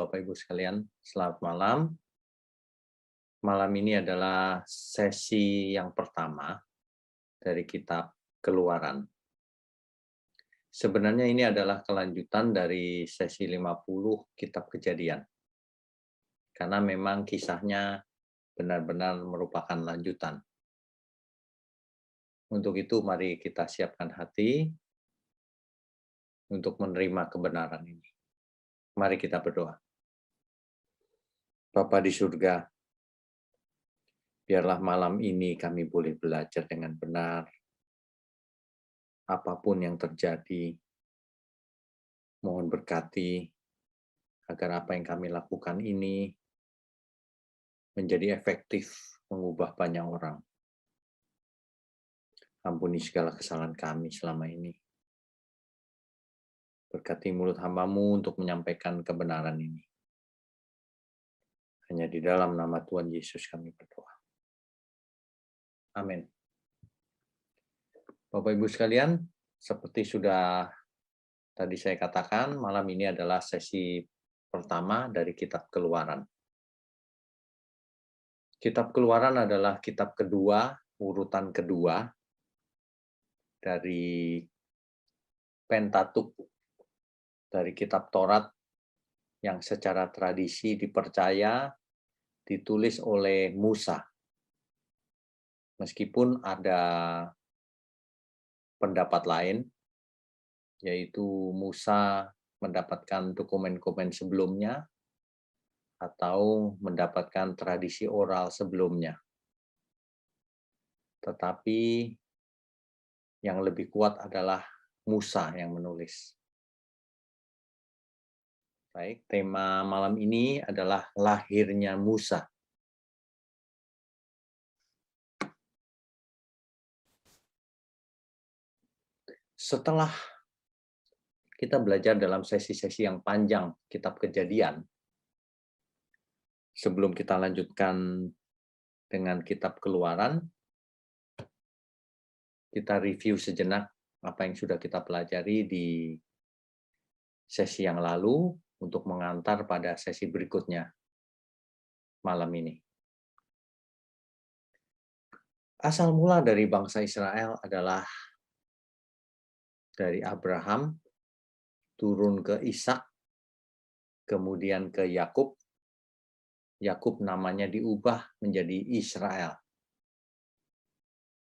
Bapak Ibu sekalian, selamat malam. Malam ini adalah sesi yang pertama dari kitab Keluaran. Sebenarnya ini adalah kelanjutan dari sesi 50 kitab Kejadian. Karena memang kisahnya benar-benar merupakan lanjutan. Untuk itu mari kita siapkan hati untuk menerima kebenaran ini. Mari kita berdoa. Bapa di surga, biarlah malam ini kami boleh belajar dengan benar. Apapun yang terjadi, mohon berkati agar apa yang kami lakukan ini menjadi efektif mengubah banyak orang. Ampuni segala kesalahan kami selama ini. Berkati mulut hamba-Mu untuk menyampaikan kebenaran ini. Hanya di dalam nama Tuhan Yesus kami berdoa. Amin. Bapak Ibu sekalian, seperti sudah tadi saya katakan, malam ini adalah sesi pertama dari kitab Keluaran. Kitab Keluaran adalah kitab kedua, urutan kedua dari Pentatuk, dari kitab Taurat yang secara tradisi dipercaya ditulis oleh Musa. Meskipun ada pendapat lain, yaitu Musa mendapatkan dokumen-dokumen sebelumnya atau mendapatkan tradisi oral sebelumnya. Tetapi yang lebih kuat adalah Musa yang menulis. Baik, tema malam ini adalah lahirnya Musa. Setelah kita belajar dalam sesi-sesi yang panjang kitab Kejadian, sebelum kita lanjutkan dengan kitab Keluaran, kita review sejenak apa yang sudah kita pelajari di sesi yang lalu untuk mengantar pada sesi berikutnya malam ini. Asal mula dari bangsa Israel adalah dari Abraham, turun ke Ishak, kemudian ke Yakub. Yakub namanya diubah menjadi Israel.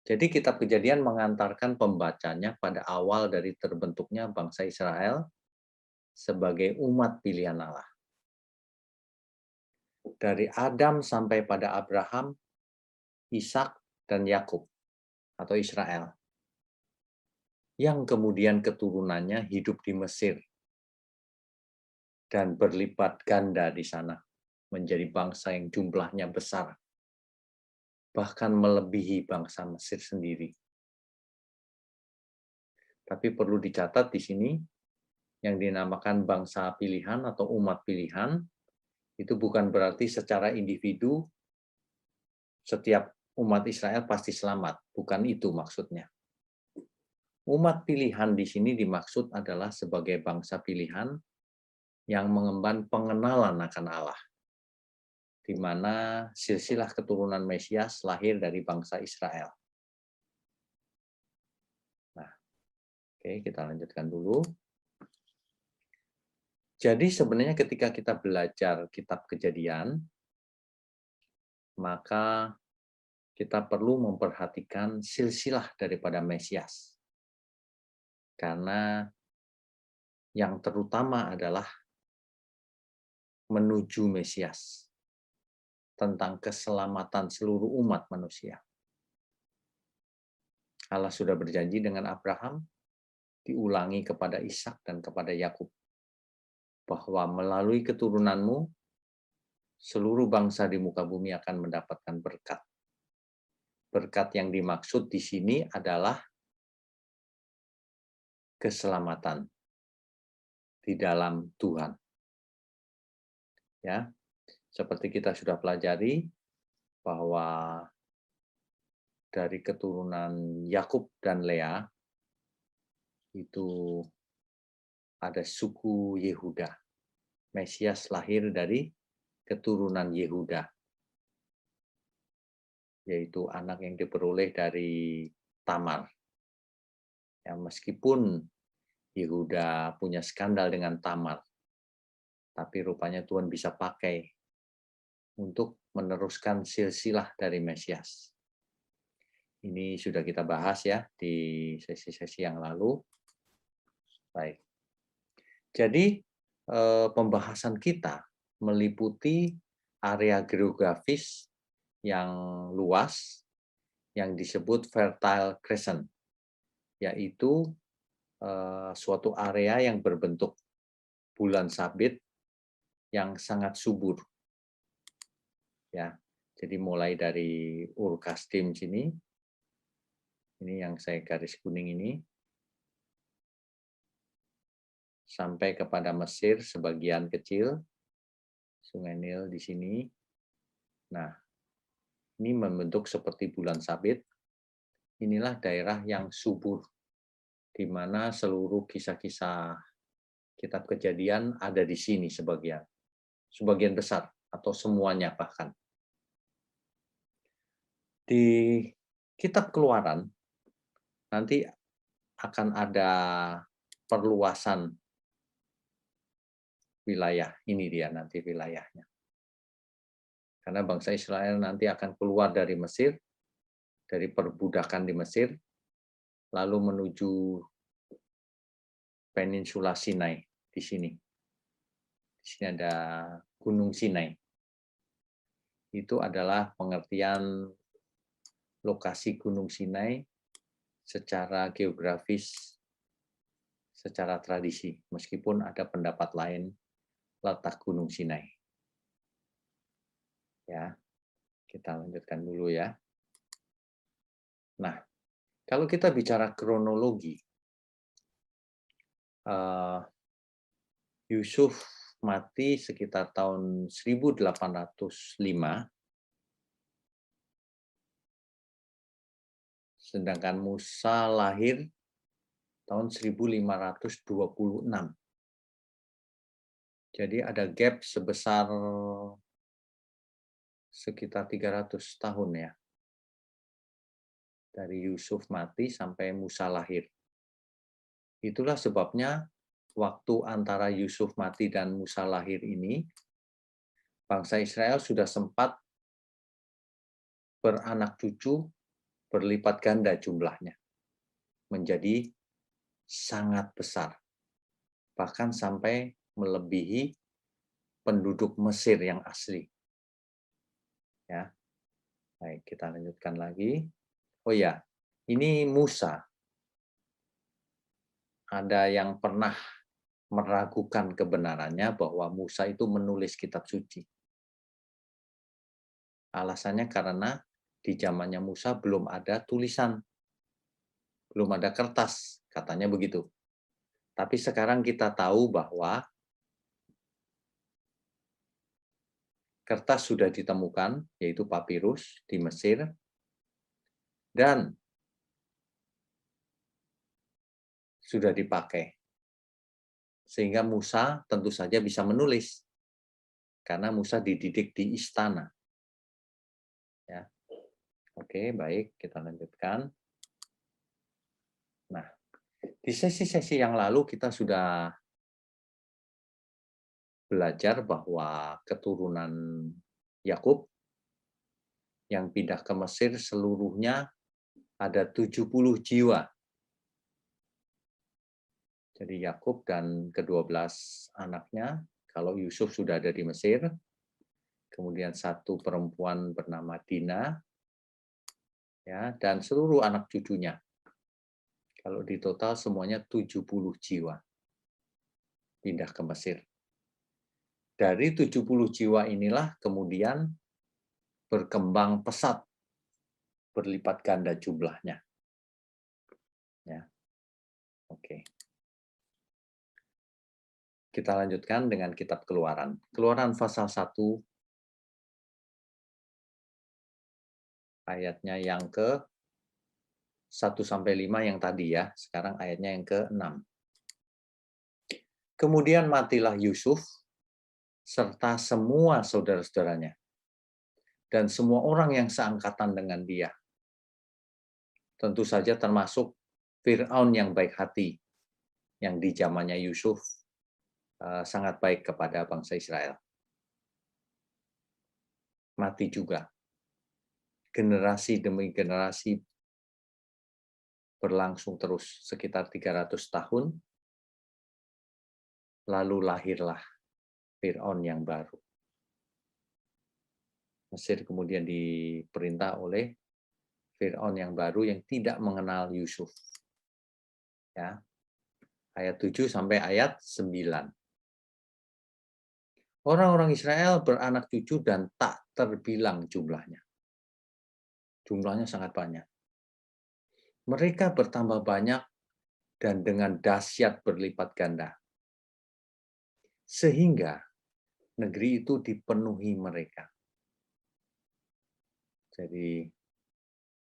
Jadi kitab Kejadian mengantarkan pembacanya pada awal dari terbentuknya bangsa Israel sebagai umat pilihan Allah. Dari Adam sampai pada Abraham, Ishak, dan Yakub atau Israel. Yang kemudian keturunannya hidup di Mesir dan berlipat ganda di sana menjadi bangsa yang jumlahnya besar, bahkan melebihi bangsa Mesir sendiri. Tapi perlu dicatat di sini, yang dinamakan bangsa pilihan atau umat pilihan, itu bukan berarti secara individu setiap umat Israel pasti selamat. Bukan itu maksudnya. Umat pilihan di sini dimaksud adalah sebagai bangsa pilihan yang mengemban pengenalan akan Allah, di mana silsilah keturunan Mesias lahir dari bangsa Israel. Nah, oke, kita lanjutkan dulu. Jadi sebenarnya ketika kita belajar kitab Kejadian, maka kita perlu memperhatikan silsilah daripada Mesias. Karena yang terutama adalah menuju Mesias, tentang keselamatan seluruh umat manusia. Allah sudah berjanji dengan Abraham, diulangi kepada Ishak dan kepada Yakub, bahwa melalui keturunanmu, seluruh bangsa di muka bumi akan mendapatkan berkat. Berkat yang dimaksud di sini adalah keselamatan di dalam Tuhan. Ya, seperti kita sudah pelajari bahwa dari keturunan Yakub dan Lea itu ada suku Yehuda Mesias lahir dari keturunan Yehuda, yaitu anak yang diperoleh dari Tamar. Ya, meskipun Yehuda punya skandal dengan Tamar, tapi rupanya Tuhan bisa pakai untuk meneruskan silsilah dari Mesias. Ini sudah kita bahas ya di sesi-sesi yang lalu. Baik. Jadi pembahasan kita meliputi area geografis yang luas yang disebut Fertile Crescent, yaitu suatu area yang berbentuk bulan sabit yang sangat subur. Ya, jadi mulai dari Ur-Kasdim sini, ini yang saya garis kuning ini, sampai kepada Mesir sebagian kecil, Sungai Nil di sini. Nah, ini membentuk seperti bulan sabit. Inilah daerah yang subur, di mana seluruh kisah-kisah kitab Kejadian ada di sini sebagian besar atau semuanya bahkan. Di kitab Keluaran nanti akan ada perluasan wilayah. Ini dia nanti wilayahnya. Karena bangsa Israel nanti akan keluar dari Mesir, dari perbudakan di Mesir, lalu menuju peninsula Sinai di sini. Di sini ada Gunung Sinai. Itu adalah pengertian lokasi Gunung Sinai secara geografis, secara tradisi, meskipun ada pendapat lain letak Gunung Sinai. Ya, kita lanjutkan dulu ya. Nah, kalau kita bicara kronologi, Yusuf mati sekitar tahun 1805, sedangkan Musa lahir tahun 1526. Jadi ada gap sebesar sekitar 300 tahun ya. Dari Yusuf mati sampai Musa lahir. Itulah sebabnya waktu antara Yusuf mati dan Musa lahir ini, bangsa Israel sudah sempat beranak cucu berlipat ganda jumlahnya. Menjadi sangat besar. Bahkan sampai melebihi penduduk Mesir yang asli. Ya. Baik, kita lanjutkan lagi. Oh ya, ini Musa. Ada yang pernah meragukan kebenarannya bahwa Musa itu menulis kitab suci. Alasannya karena di zamannya Musa belum ada tulisan, belum ada kertas, katanya begitu. Tapi sekarang kita tahu bahwa kertas sudah ditemukan, yaitu papirus di Mesir, dan sudah dipakai. Sehingga Musa tentu saja bisa menulis, karena Musa dididik di istana. Ya. Oke, baik, kita lanjutkan. Nah, di sesi-sesi yang lalu kita sudah belajar bahwa keturunan Yakub yang pindah ke Mesir seluruhnya ada 70 jiwa. Jadi Yakub dan ke-12 anaknya, kalau Yusuf sudah ada di Mesir, kemudian satu perempuan bernama Dina, ya, dan seluruh anak cucunya. Kalau di total semuanya 70 jiwa pindah ke Mesir. Dari 70 jiwa inilah kemudian berkembang pesat, berlipat ganda jumlahnya. Ya. Oke. Kita lanjutkan dengan kitab Keluaran. Keluaran pasal 1 ayatnya yang ke 1-5 yang tadi ya, sekarang ayatnya yang ke-6. Kemudian matilah Yusuf serta semua saudara-saudaranya, dan semua orang yang seangkatan dengan dia. Tentu saja termasuk Fir'aun yang baik hati, yang di zamannya Yusuf sangat baik kepada bangsa Israel. Mati juga. Generasi demi generasi berlangsung terus sekitar 300 tahun, lalu lahirlah Fir'aun yang baru. Mesir kemudian diperintah oleh Fir'aun yang baru yang tidak mengenal Yusuf. Ya. Ayat 7 sampai ayat 9. Orang-orang Israel beranak cucu dan tak terbilang jumlahnya. Jumlahnya sangat banyak. Mereka bertambah banyak dan dengan dahsyat berlipat ganda. Sehingga negeri itu dipenuhi mereka. Jadi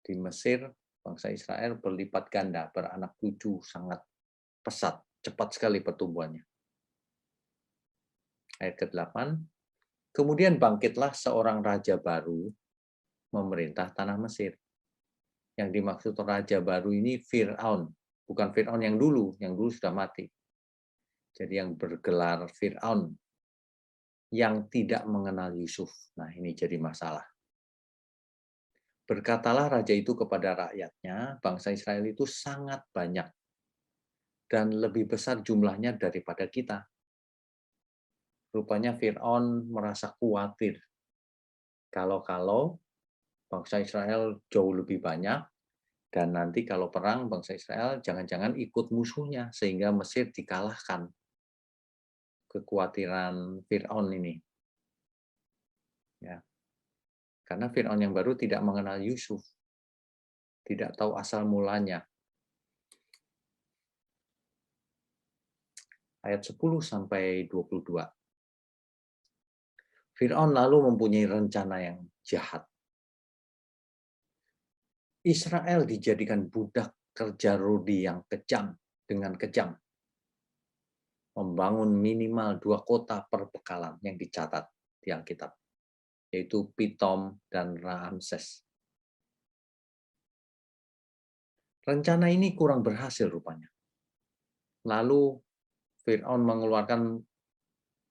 di Mesir, bangsa Israel berlipat ganda, beranak cucu sangat pesat, cepat sekali pertumbuhannya. Ayat ke-8, kemudian bangkitlah seorang raja baru memerintah tanah Mesir. Yang dimaksud raja baru ini Fir'aun, bukan Fir'aun yang dulu sudah mati. Jadi yang bergelar Fir'aun, yang tidak mengenal Yusuf. Nah, ini jadi masalah. Berkatalah raja itu kepada rakyatnya, bangsa Israel itu sangat banyak dan lebih besar jumlahnya daripada kita. Rupanya Fir'aun merasa khawatir kalau bangsa Israel jauh lebih banyak, dan nanti kalau perang bangsa Israel jangan-jangan ikut musuhnya sehingga Mesir dikalahkan. Kekhawatiran Fir'aun ini. Ya. Karena Fir'aun yang baru tidak mengenal Yusuf. Tidak tahu asal mulanya. Ayat 10 sampai 22. Fir'aun lalu mempunyai rencana yang jahat. Israel dijadikan budak kerja rodi yang kejam dengan kejam. Membangun minimal 2 kota perbekalan yang dicatat di Alkitab, yaitu Pitom dan Ramses. Rencana ini kurang berhasil rupanya. Lalu Fir'aun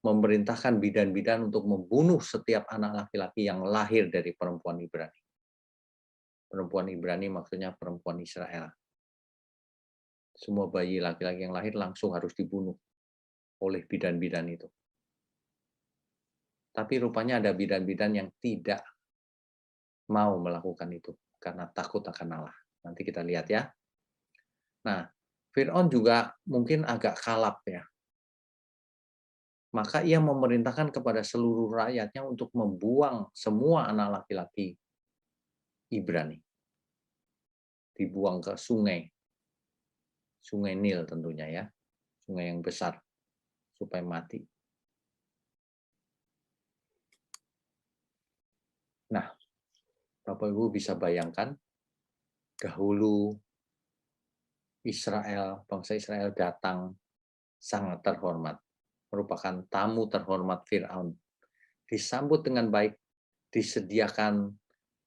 memerintahkan bidan-bidan untuk membunuh setiap anak laki-laki yang lahir dari perempuan Ibrani. Perempuan Ibrani maksudnya perempuan Israel. Semua bayi laki-laki yang lahir langsung harus dibunuh oleh bidan-bidan itu. Tapi rupanya ada bidan-bidan yang tidak mau melakukan itu karena takut akan Allah. Nanti kita lihat ya. Nah, Fir'aun juga mungkin agak kalap ya. Maka ia memerintahkan kepada seluruh rakyatnya untuk membuang semua anak laki-laki Ibrani. Dibuang ke sungai. Sungai Nil tentunya ya. Sungai yang besar. Supaya mati. Nah, Bapak Ibu bisa bayangkan, dahulu bangsa Israel datang sangat terhormat. Merupakan tamu terhormat Fir'aun. Disambut dengan baik, disediakan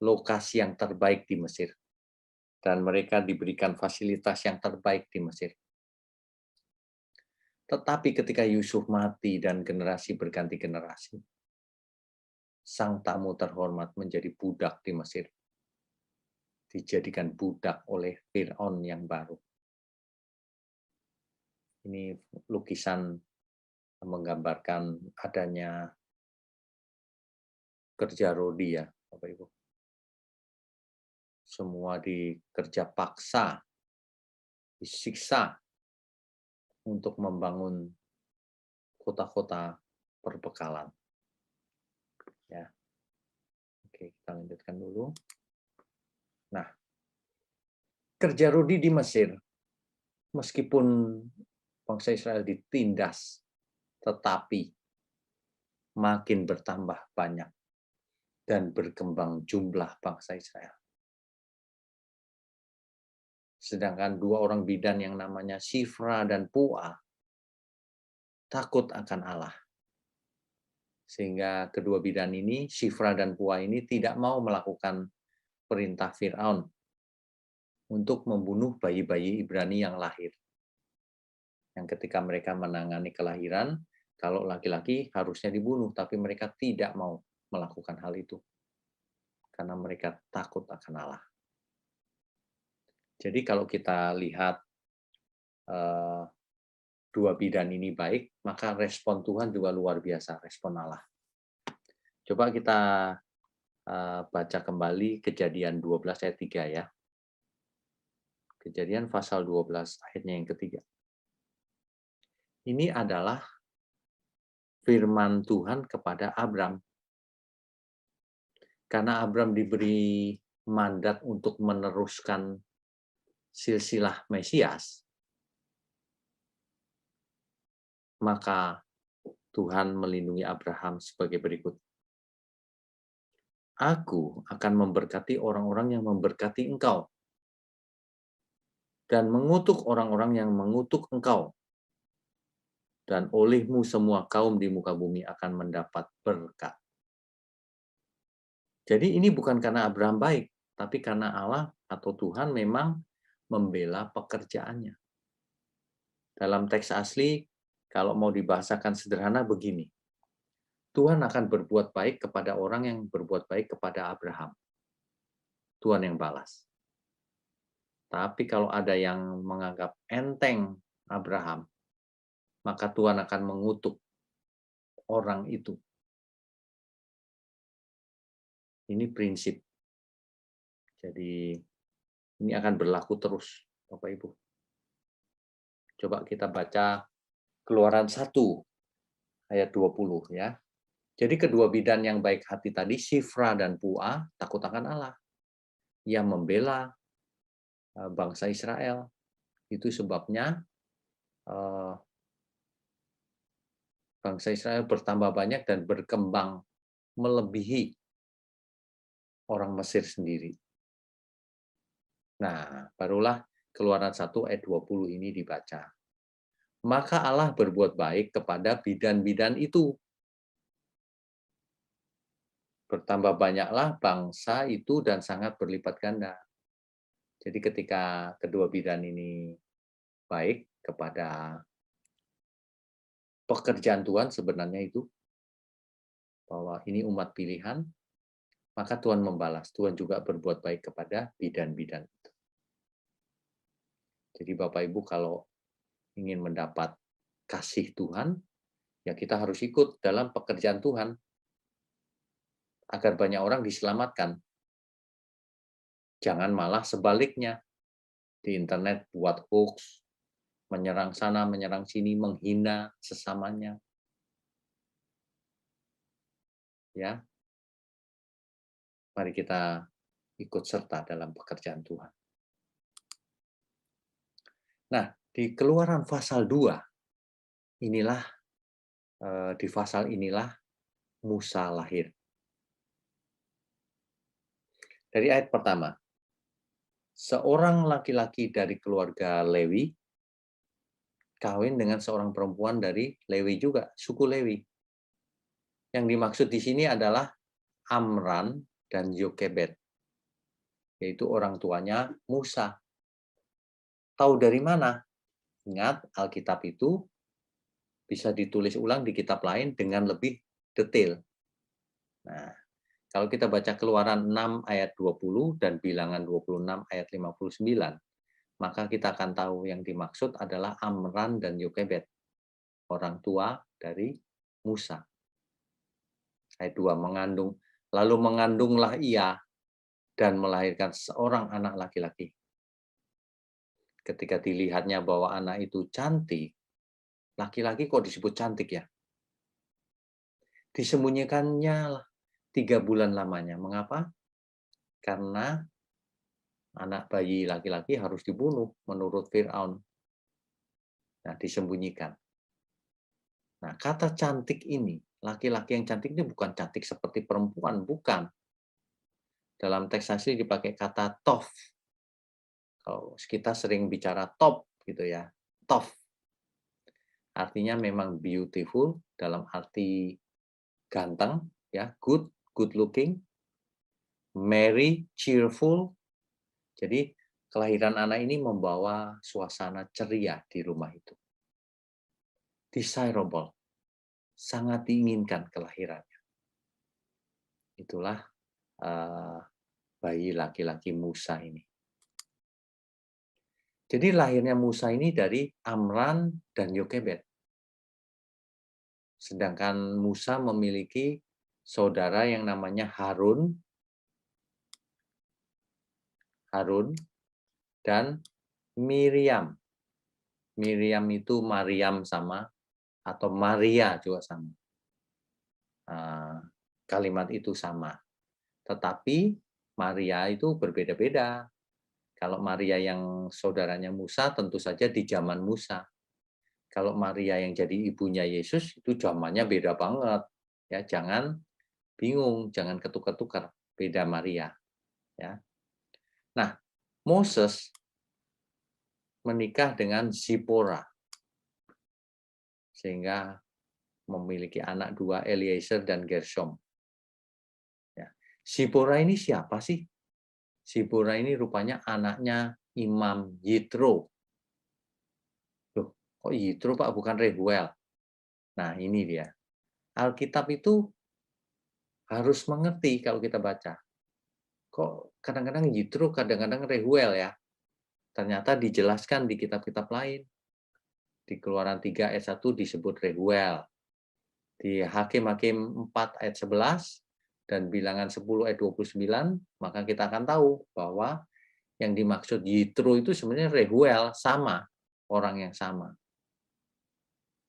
lokasi yang terbaik di Mesir. Dan mereka diberikan fasilitas yang terbaik di Mesir. Tetapi ketika Yusuf mati dan generasi berganti generasi, sang tamu terhormat menjadi budak di Mesir. Dijadikan budak oleh Fir'aun yang baru. Ini lukisan menggambarkan adanya kerja rodi ya, Bapak Ibu. Semua dikerja paksa, disiksa untuk membangun kota-kota perbekalan. Ya. Oke, kita lanjutkan dulu. Nah, kerja rodi di Mesir, meskipun bangsa Israel ditindas, tetapi makin bertambah banyak dan berkembang jumlah bangsa Israel. Sedangkan 2 orang bidan yang namanya Shifra dan Pua takut akan Allah. Sehingga kedua bidan ini, Shifra dan Pua ini tidak mau melakukan perintah Fir'aun untuk membunuh bayi-bayi Ibrani yang lahir. Yang ketika mereka menangani kelahiran, kalau laki-laki harusnya dibunuh, tapi mereka tidak mau melakukan hal itu. Karena mereka takut akan Allah. Jadi kalau kita lihat dua bidan ini baik, maka respon Tuhan juga luar biasa, respon Allah. Coba kita baca kembali Kejadian 12 ayat 3 ya. Kejadian pasal 12 ayatnya yang ketiga. Ini adalah firman Tuhan kepada Abram. Karena Abram diberi mandat untuk meneruskan silsilah Mesias, maka Tuhan melindungi Abraham sebagai berikut. Aku akan memberkati orang-orang yang memberkati engkau, dan mengutuk orang-orang yang mengutuk engkau. Dan olehmu semua kaum di muka bumi akan mendapat berkat. Jadi ini bukan karena Abraham baik, tapi karena Allah atau Tuhan memang membela pekerjaannya. Dalam teks asli, kalau mau dibahasakan sederhana begini. Tuhan akan berbuat baik kepada orang yang berbuat baik kepada Abraham. Tuhan yang balas. Tapi kalau ada yang menganggap enteng Abraham, maka Tuhan akan mengutuk orang itu. Ini prinsip. Jadi ini akan berlaku terus, Bapak Ibu. Coba kita baca Keluaran 1 ayat 20 ya. Jadi kedua bidan yang baik hati tadi, Shifra dan Pua, takut akan Allah. Ia membela bangsa Israel. Itu sebabnya bangsa Israel bertambah banyak dan berkembang melebihi orang Mesir sendiri. Nah, barulah Keluaran 1 ayat 20 ini dibaca. Maka Allah berbuat baik kepada bidan-bidan itu. Bertambah banyaklah bangsa itu dan sangat berlipat ganda. Jadi ketika kedua bidan ini baik kepada pekerjaan Tuhan sebenarnya itu, bahwa ini umat pilihan, maka Tuhan membalas. Tuhan juga berbuat baik kepada bidan-bidan itu. Jadi Bapak Ibu kalau ingin mendapat kasih Tuhan, ya kita harus ikut dalam pekerjaan Tuhan agar banyak orang diselamatkan. Jangan malah sebaliknya di internet buat hoax, menyerang sana, menyerang sini, menghina sesamanya. Ya. Mari kita ikut serta dalam pekerjaan Tuhan. Nah, di Keluaran pasal 2 inilah di pasal inilah Musa lahir. Dari ayat pertama. Seorang laki-laki dari keluarga Lewi kawin dengan seorang perempuan dari Lewi juga, suku Lewi. Yang dimaksud di sini adalah Amran dan Yokebed, yaitu orang tuanya Musa. Tahu dari mana? Ingat, Alkitab itu bisa ditulis ulang di kitab lain dengan lebih detail. Nah, kalau kita baca Keluaran 6 ayat 20 dan Bilangan 26 ayat 59, maka kita akan tahu yang dimaksud adalah Amran dan Yokebed, orang tua dari Musa. Ayat 2, lalu mengandunglah ia dan melahirkan seorang anak laki-laki. Ketika dilihatnya bahwa anak itu cantik, laki-laki kok disebut cantik ya? Disembunyikannya 3 bulan lamanya. Mengapa? Karena anak bayi laki-laki harus dibunuh menurut Fir'aun. Nah, disembunyikan. Nah, kata cantik ini, laki-laki yang cantik ini bukan cantik seperti perempuan, bukan. Dalam teks asli dipakai kata tof. Kalau kita sering bicara top gitu ya, tof. Artinya memang beautiful dalam arti ganteng, ya, good looking, merry, cheerful. Jadi kelahiran anak ini membawa suasana ceria di rumah itu. Desirable, sangat diinginkan kelahirannya. Itulah bayi laki-laki Musa ini. Jadi lahirnya Musa ini dari Amran dan Yokebed. Sedangkan Musa memiliki saudara yang namanya Harun dan Miriam. Miriam itu Maryam sama, atau Maria juga sama. Kalimat itu sama. Tetapi Maria itu berbeda-beda. Kalau Maria yang saudaranya Musa tentu saja di zaman Musa. Kalau Maria yang jadi ibunya Yesus itu zamannya beda banget. Ya, jangan bingung, jangan ketukar-tukar. Beda Maria, ya. Nah, Moses menikah dengan Zipora, sehingga memiliki anak dua, Eliezer dan Gershom. Ya. Zipora ini siapa sih? Zipora ini rupanya anaknya Imam Yitro. Loh, kok Yitro Pak, bukan Rehuel? Nah, ini dia. Alkitab itu harus mengerti kalau kita baca. Kok kadang-kadang Yitro, kadang-kadang Rehuel ya. Ternyata dijelaskan di kitab-kitab lain. Di Keluaran 3 ayat 1 disebut Rehuel. Di Hakim-Hakim 4 ayat 11 dan Bilangan 10 ayat 29, maka kita akan tahu bahwa yang dimaksud Yitro itu sebenarnya Rehuel, sama, orang yang sama.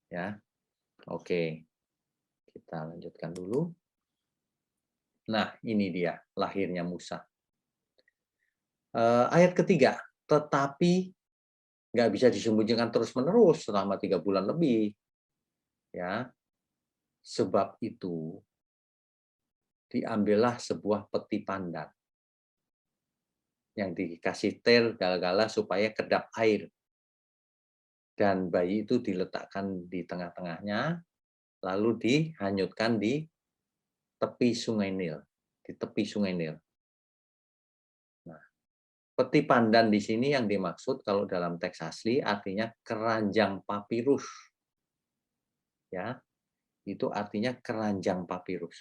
Ya. Oke. Kita lanjutkan dulu. Nah, ini dia lahirnya Musa. Ayat ketiga, tetapi nggak bisa disembunyikan terus-menerus selama 3 bulan lebih. Ya, sebab itu diambillah sebuah peti pandan yang dikasih tel gala-gala supaya kedap air. Dan bayi itu diletakkan di tengah-tengahnya, lalu dihanyutkan di tepi Sungai Nil, di tepi Sungai Nil. Nah, peti pandan di sini yang dimaksud kalau dalam teks asli artinya keranjang papirus. Ya, itu artinya keranjang papirus.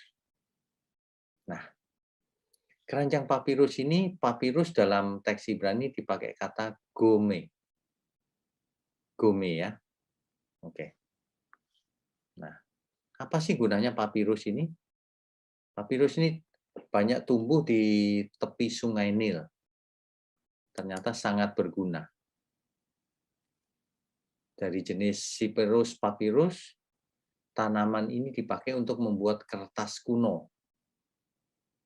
Nah, keranjang papirus ini, papirus dalam teks Ibrani dipakai kata gome. Gome ya. Oke. Nah, apa sih gunanya papirus ini? Papirus ini banyak tumbuh di tepi Sungai Nil. Ternyata sangat berguna. Dari jenis Cyperus papyrus, tanaman ini dipakai untuk membuat kertas kuno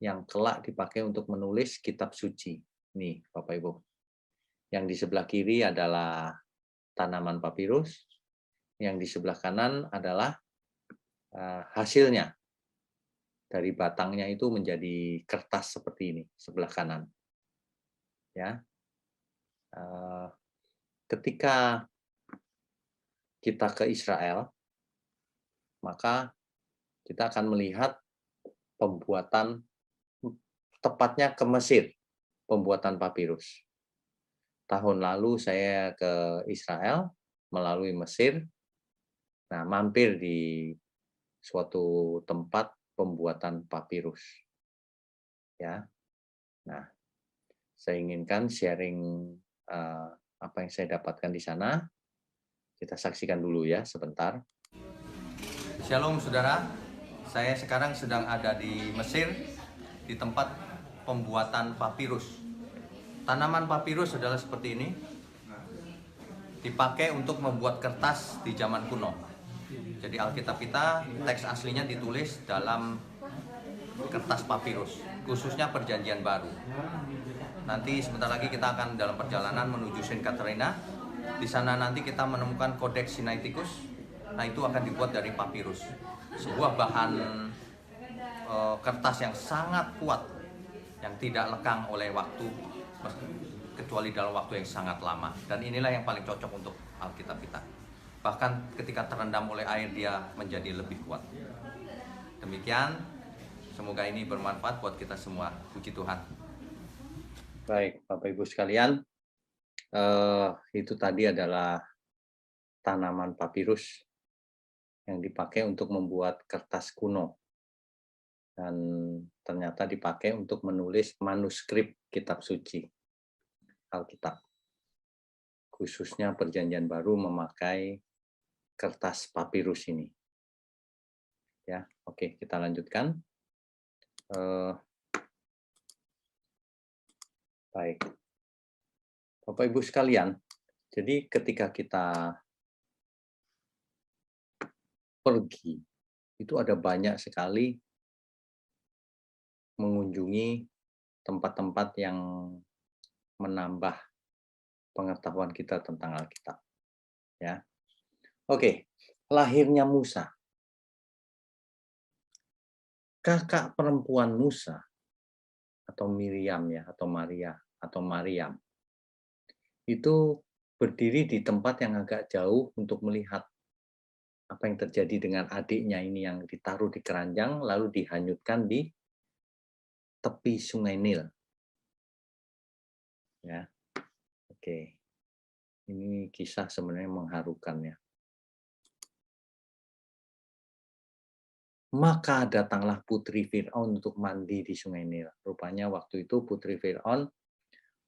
yang kelak dipakai untuk menulis kitab suci. Nih, Bapak Ibu. Yang di sebelah kiri adalah tanaman papirus, yang di sebelah kanan adalah hasilnya. Dari batangnya itu menjadi kertas seperti ini, sebelah kanan. Ya. Ketika kita ke Israel, maka kita akan melihat pembuatan, tepatnya ke Mesir, pembuatan papirus. Tahun lalu saya ke Israel melalui Mesir, nah mampir di suatu tempat pembuatan papirus. Ya, nah saya inginkan sharing apa yang saya dapatkan di sana. Kita saksikan dulu ya sebentar. Shalom saudara, saya sekarang sedang ada di Mesir, di tempat pembuatan papirus. Tanaman papirus adalah seperti ini, dipakai untuk membuat kertas di zaman kuno. Jadi Alkitab kita, teks aslinya ditulis dalam kertas papirus, khususnya Perjanjian Baru. Nanti sebentar lagi kita akan dalam perjalanan menuju Saint Katrina. Di sana nanti kita menemukan Codex Sinaiticus. Nah, itu akan dibuat dari papirus, sebuah bahan kertas yang sangat kuat, yang tidak lekang oleh waktu, kecuali dalam waktu yang sangat lama. Dan inilah yang paling cocok untuk Alkitab kita. Bahkan ketika terendam oleh air, dia menjadi lebih kuat. Demikian, semoga ini bermanfaat buat kita semua. Puji Tuhan. Baik, Bapak Ibu sekalian, itu tadi adalah tanaman papirus yang dipakai untuk membuat kertas kuno dan ternyata dipakai untuk menulis manuskrip kitab suci, Alkitab. Khususnya Perjanjian Baru memakai kertas papirus ini. Ya, oke, kita lanjutkan. Baik, Bapak Ibu sekalian, jadi ketika kita pergi, itu ada banyak sekali mengunjungi tempat-tempat yang menambah pengetahuan kita tentang Alkitab. Ya, oke, lahirnya Musa, kakak perempuan Musa atau Miriam ya, atau Maria atau Mariam, itu berdiri di tempat yang agak jauh untuk melihat apa yang terjadi dengan adiknya ini yang ditaruh di keranjang lalu dihanyutkan di tepi Sungai Nil. Ya, oke. Ini kisah sebenarnya mengharukan ya. Maka datanglah putri Fir'aun untuk mandi di Sungai Nil. Rupanya waktu itu putri Fir'aun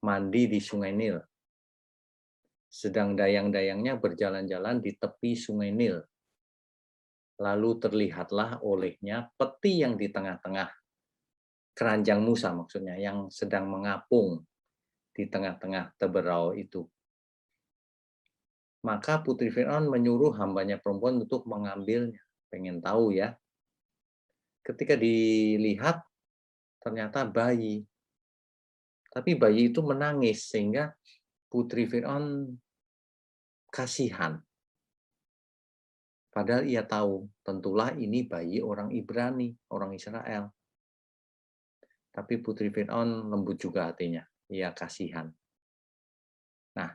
mandi di Sungai Nil. Sedang dayang-dayangnya berjalan-jalan di tepi Sungai Nil. Lalu terlihatlah olehnya peti yang di tengah-tengah keranjang Musa maksudnya, yang sedang mengapung di tengah-tengah teberau itu. Maka putri Fir'aun menyuruh hambanya perempuan untuk mengambilnya. Pengen tahu ya. Ketika dilihat, ternyata bayi. Tapi bayi itu menangis, sehingga putri Fir'aun kasihan. Padahal ia tahu, tentulah ini bayi orang Ibrani, orang Israel. Tapi putri Fir'aun lembut juga hatinya. Ia kasihan. Nah,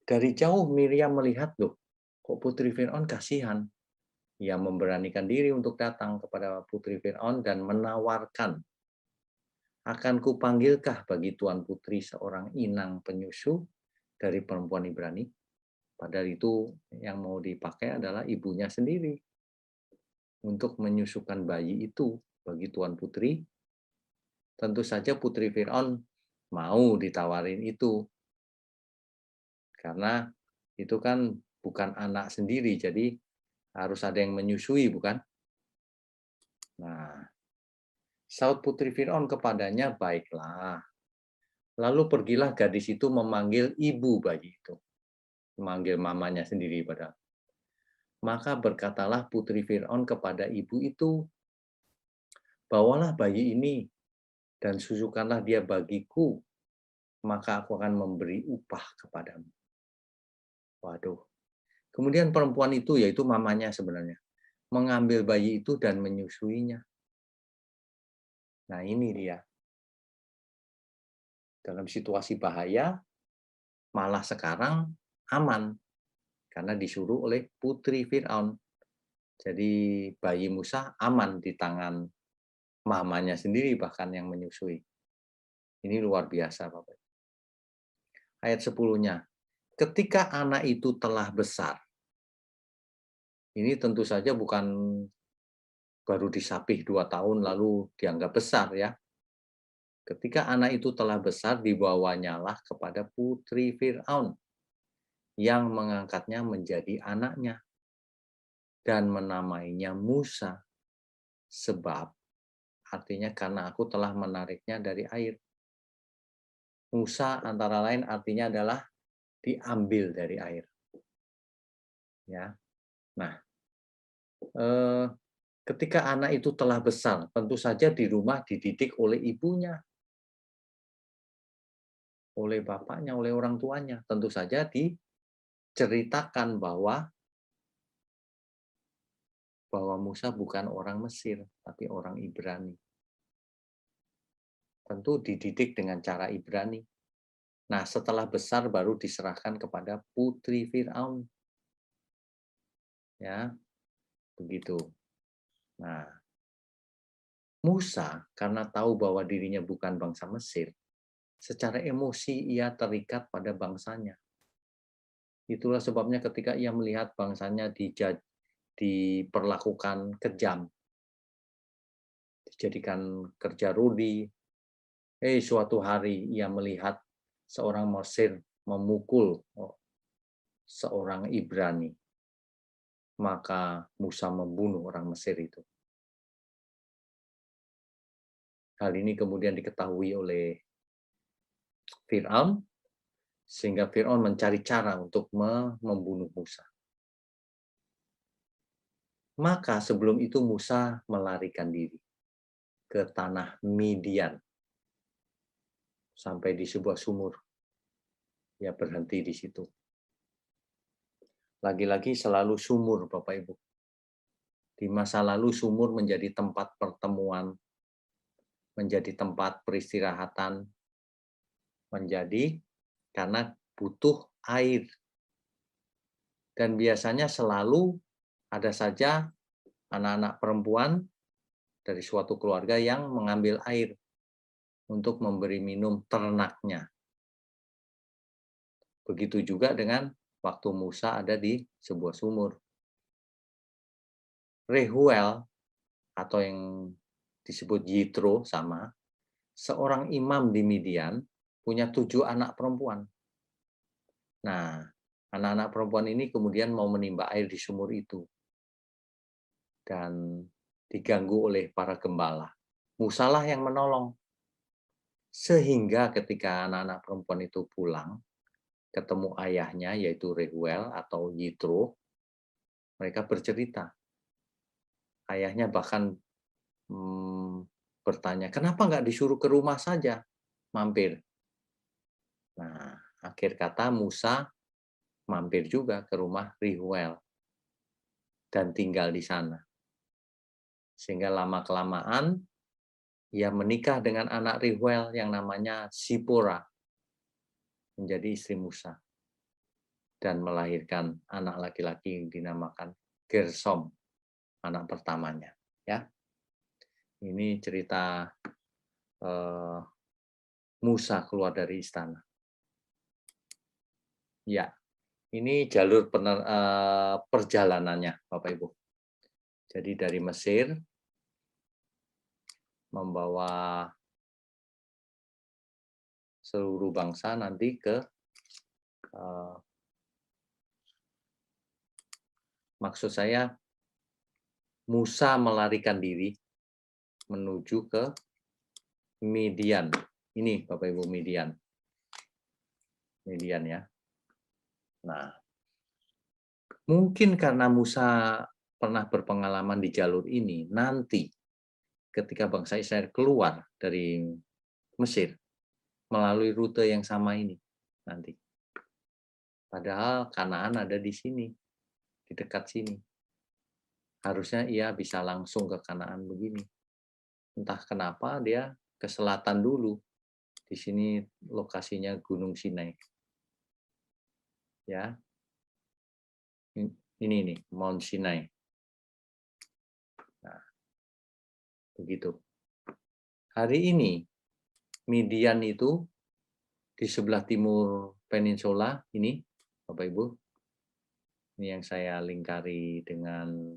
dari jauh Miriam melihat, loh, kok putri Fir'aun kasihan? Ia memberanikan diri untuk datang kepada putri Fir'aun dan menawarkan, akan kupanggilkah bagi Tuan Putri seorang inang penyusu dari perempuan Ibrani? Padahal itu yang mau dipakai adalah ibunya sendiri untuk menyusukan bayi itu bagi Tuan Putri. Tentu saja Putri Fir'aun mau ditawarin itu, karena itu kan bukan anak sendiri, jadi harus ada yang menyusui, bukan? Nah, saut putri Fir'aun kepadanya, baiklah. Lalu pergilah gadis itu memanggil ibu bayi itu. Memanggil mamanya sendiri padahal. Maka berkatalah putri Fir'aun kepada ibu itu, bawalah bayi ini dan susukanlah dia bagiku, maka aku akan memberi upah kepadamu. Waduh. Kemudian perempuan itu, yaitu mamanya sebenarnya, mengambil bayi itu dan menyusuinya. Nah ini dia. Dalam situasi bahaya, malah sekarang aman. Karena disuruh oleh putri Fir'aun. Jadi bayi Musa aman di tangan mamanya sendiri bahkan yang menyusui. Ini luar biasa, Bapak. Ayat 10-nya. Ketika anak itu telah besar. Ini tentu saja bukan baru disapih 2 tahun lalu dianggap besar ya. Ketika anak itu telah besar, dibawanyalah kepada putri Fir'aun yang mengangkatnya menjadi anaknya dan menamainya Musa, sebab artinya karena aku telah menariknya dari air. Musa antara lain artinya adalah diambil dari air. Ya. Nah, ketika anak itu telah besar, tentu saja di rumah dididik oleh ibunya, oleh bapaknya, oleh orang tuanya. Tentu saja diceritakan bahwa Musa bukan orang Mesir, tapi orang Ibrani. Tentu dididik dengan cara Ibrani. Nah, setelah besar baru diserahkan kepada putri Firaun. Ya, begitu. Nah, Musa karena tahu bahwa dirinya bukan bangsa Mesir, secara emosi ia terikat pada bangsanya. Itulah sebabnya ketika ia melihat bangsanya diperlakukan kejam, dijadikan kerja rudi, suatu hari ia melihat seorang Mesir memukul seorang Ibrani, maka Musa membunuh orang Mesir itu. Hal ini kemudian diketahui oleh Fir'aun, sehingga Fir'aun mencari cara untuk membunuh Musa. Maka sebelum itu Musa melarikan diri ke tanah Midian, sampai di sebuah sumur. Ia berhenti di situ. Lagi-lagi selalu sumur, Bapak Ibu. Di masa lalu sumur menjadi tempat pertemuan, menjadi tempat peristirahatan, menjadi karena butuh air. Dan biasanya selalu ada saja anak-anak perempuan dari suatu keluarga yang mengambil air untuk memberi minum ternaknya. Begitu juga dengan waktu Musa ada di sebuah sumur. Rehuel atau yang disebut Yitro sama, seorang imam di Midian punya 7 anak perempuan. Nah, anak-anak perempuan ini kemudian mau menimba air di sumur itu. Dan diganggu oleh para gembala. Musalah yang menolong. Sehingga ketika anak-anak perempuan itu pulang, ketemu ayahnya yaitu Rehuel atau Yitro, mereka bercerita. Ayahnya bahkan bertanya, kenapa nggak disuruh ke rumah saja, mampir. Nah, akhir kata Musa mampir juga ke rumah Rehuel dan tinggal di sana. Sehingga lama-kelamaan ia menikah dengan anak Rehuel yang namanya Sipora, menjadi istri Musa, dan melahirkan anak laki-laki yang dinamakan Gersom, anak pertamanya. Ya, ini cerita Musa keluar dari istana. Ya, ini jalur perjalanannya, Bapak Ibu. Jadi dari Mesir membawa seluruh bangsa nanti ke maksud saya Musa melarikan diri menuju ke Midian. Ini Bapak Ibu Midian. Midian ya. Nah, mungkin karena Musa pernah berpengalaman di jalur ini, nanti ketika bangsa Israel keluar dari Mesir melalui rute yang sama ini nanti. Padahal Kanaan ada di sini, di dekat sini. Harusnya ia bisa langsung ke Kanaan begini. Entah kenapa dia ke selatan dulu. Di sini lokasinya Gunung Sinai. Ya. Ini nih, Mount Sinai. Nah, begitu. Hari ini Midian itu di sebelah timur peninsula ini, Bapak Ibu. Ini yang saya lingkari dengan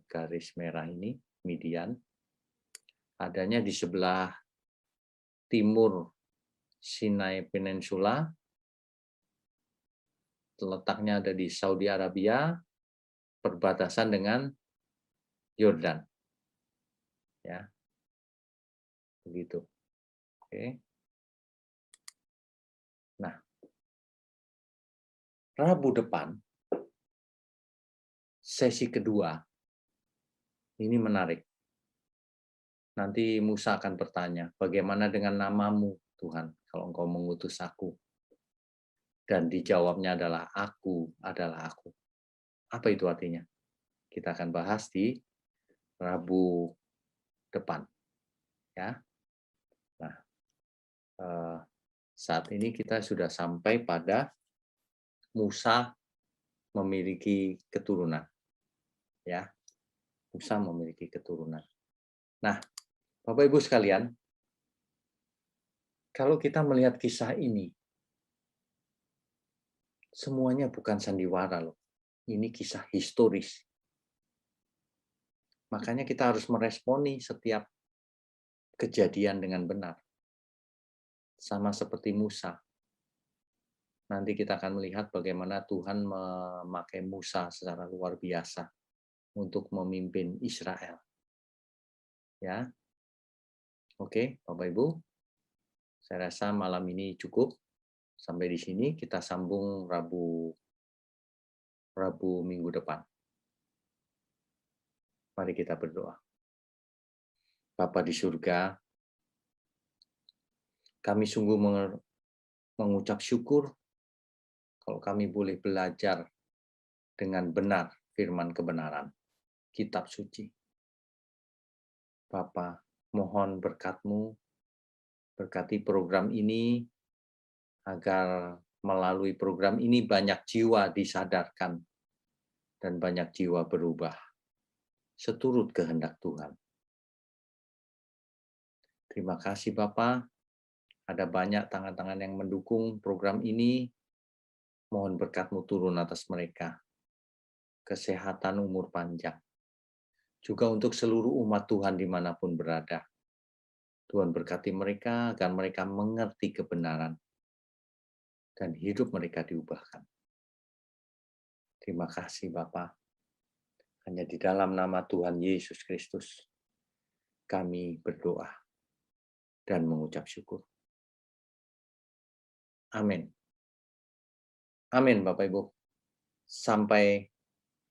garis merah ini, Midian. Adanya di sebelah timur Sinai Peninsula, letaknya ada di Saudi Arabia, perbatasan dengan Yordan. Ya. Begitu. Oke. Nah, Rabu depan sesi kedua ini menarik. Nanti Musa akan bertanya, bagaimana dengan namamu Tuhan kalau engkau mengutus aku? Dan dijawabnya adalah aku adalah aku. Apa itu artinya? Kita akan bahas di Rabu depan. Ya. Nah, saat ini kita sudah sampai pada Musa memiliki keturunan. Ya. Musa memiliki keturunan. Nah, Bapak Ibu sekalian, kalau kita melihat kisah ini, semuanya bukan sandiwara loh. Ini kisah historis. Makanya kita harus meresponi setiap kejadian dengan benar. Sama seperti Musa. Nanti kita akan melihat bagaimana Tuhan memakai Musa secara luar biasa untuk memimpin Israel. Ya. Oke, Bapak Ibu. Saya rasa malam ini cukup. Sampai di sini kita sambung Rabu minggu depan. Mari kita berdoa. Bapa di surga, kami sungguh mengucap syukur kalau kami boleh belajar dengan benar firman kebenaran, kitab suci. Bapa, mohon berkat-Mu, berkati program ini, agar melalui program ini banyak jiwa disadarkan dan banyak jiwa berubah seturut kehendak Tuhan. Terima kasih Bapak. Ada banyak tangan-tangan yang mendukung program ini. Mohon berkat-Mu turun atas mereka. Kesehatan, umur panjang. Juga untuk seluruh umat Tuhan dimanapun berada. Tuhan berkati mereka agar mereka mengerti kebenaran. Dan hidup mereka diubahkan. Terima kasih Bapak. Hanya di dalam nama Tuhan Yesus Kristus kami berdoa dan mengucap syukur. Amin. Amin Bapak Ibu. Sampai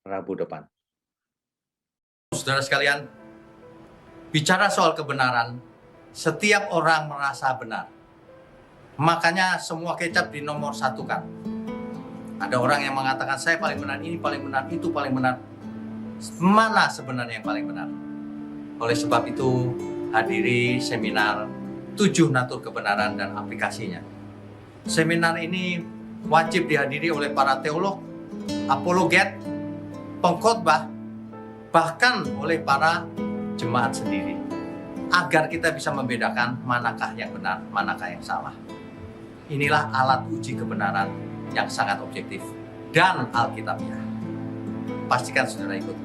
Rabu depan. Saudara sekalian, bicara soal kebenaran, setiap orang merasa benar. Makanya semua kecap dinomor satukan. Ada orang yang mengatakan saya paling benar, ini paling benar, itu paling benar. Mana sebenarnya yang paling benar? Oleh sebab itu, hadiri seminar 7 natur kebenaran dan aplikasinya. Seminar ini wajib dihadiri oleh para teolog, apologet, pengkhotbah, bahkan oleh para jemaat sendiri. Agar kita bisa membedakan manakah yang benar, manakah yang salah. Inilah alat uji kebenaran yang sangat objektif dan alkitabiah. Pastikan saudara ikut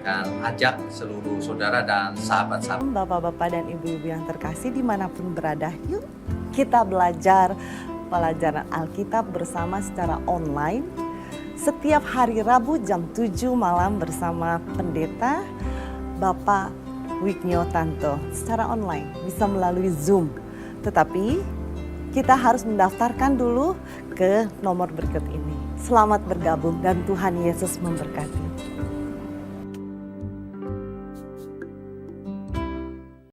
dan ajak seluruh saudara dan sahabat-sahabat. Bapak-bapak dan ibu-ibu yang terkasih dimanapun berada, yuk kita belajar pelajaran Alkitab bersama secara online. Setiap hari Rabu jam 7 malam bersama pendeta Bapak Wignio Tanto secara online, bisa melalui Zoom. Tetapi kita harus mendaftarkan dulu ke nomor berikut ini. Selamat bergabung dan Tuhan Yesus memberkati.